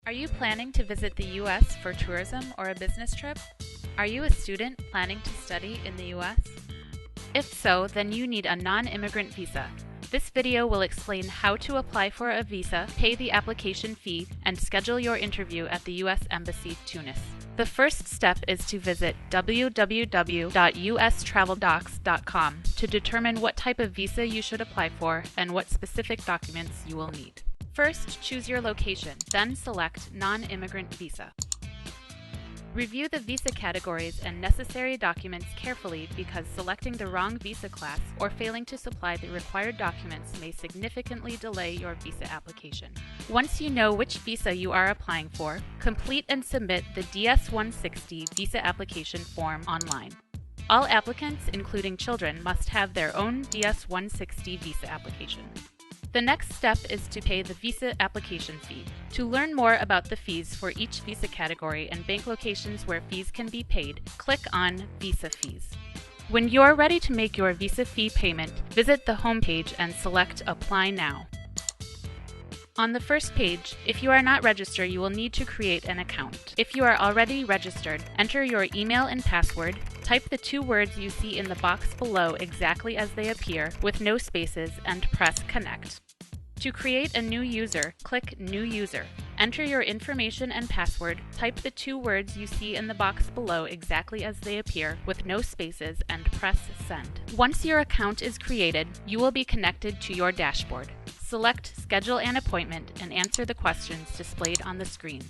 Are you planning to visit the U.S. for tourism or a business trip? Are you a student planning to study in the U.S.? If so, then you need a non-immigrant visa. This video will explain how to apply for a visa, pay the application fee, and schedule your interview at the U.S. Embassy, Tunis. The first step is to visit www.ustraveldocs.com to determine what type of visa you should apply for and what specific documents you will need. First, choose your location, then select Non-Immigrant Visa. Review the visa categories and necessary documents carefully because selecting the wrong visa class or failing to supply the required documents may significantly delay your visa application. Once you know which visa you are applying for, complete and submit the DS-160 visa application form online. All applicants, including children, must have their own DS-160 visa application. The next step is to pay the visa application fee. To learn more about the fees for each visa category and bank locations where fees can be paid, click on Visa Fees. When you're ready to make your visa fee payment, visit the home page and select Apply Now. On the first page, if you are not registered, you will need to create an account. If you are already registered, enter your email and password, type the 2 words you see in the box below exactly as they appear, with no spaces, and press Connect. To create a new user, click New User. Enter your information and password, type the 2 words you see in the box below exactly as they appear, with no spaces, and press Send. Once your account is created, you will be connected to your dashboard. Select Schedule an Appointment and answer the questions displayed on the screen.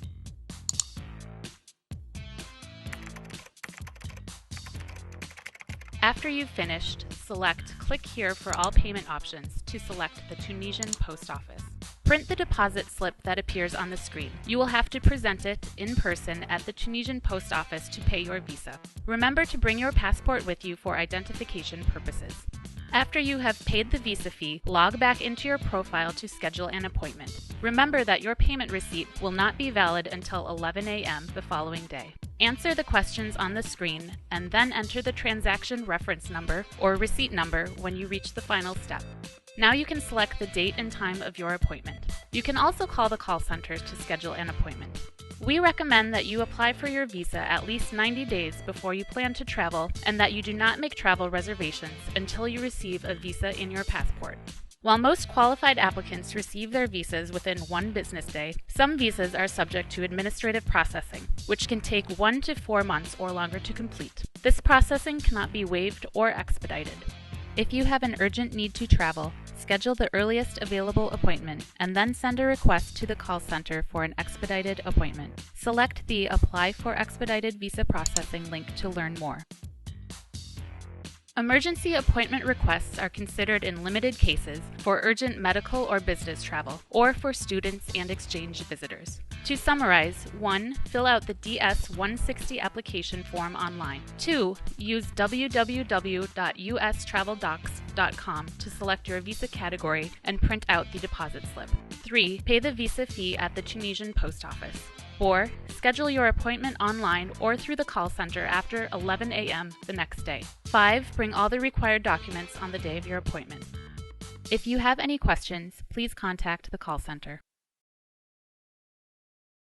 After you've finished, select Click here for all payment options to select the Tunisian post office. Print the deposit slip that appears on the screen. You will have to present it in person at the Tunisian post office to pay your visa. Remember to bring your passport with you for identification purposes. After you have paid the visa fee, log back into your profile to schedule an appointment. Remember that your payment receipt will not be valid until 11 a.m. the following day. Answer the questions on the screen and then enter the transaction reference number or receipt number when you reach the final step. Now you can select the date and time of your appointment. You can also call the call center to schedule an appointment. We recommend that you apply for your visa at least 90 days before you plan to travel and that you do not make travel reservations until you receive a visa in your passport. While most qualified applicants receive their visas within 1 business day, some visas are subject to administrative processing, which can take 1 to 4 months or longer to complete. This processing cannot be waived or expedited. If you have an urgent need to travel, schedule the earliest available appointment and then send a request to the call center for an expedited appointment. Select the Apply for Expedited Visa Processing link to learn more. Emergency appointment requests are considered in limited cases for urgent medical or business travel, or for students and exchange visitors. To summarize, 1. Fill out the DS-160 application form online. 2. Use www.ustraveldocs.com to select your visa category and print out the deposit slip. 3. Pay the visa fee at the Tunisian post office. 4. Schedule your appointment online or through the call center after 11 a.m. the next day. 5. Bring all the required documents on the day of your appointment. If you have any questions, please contact the call center.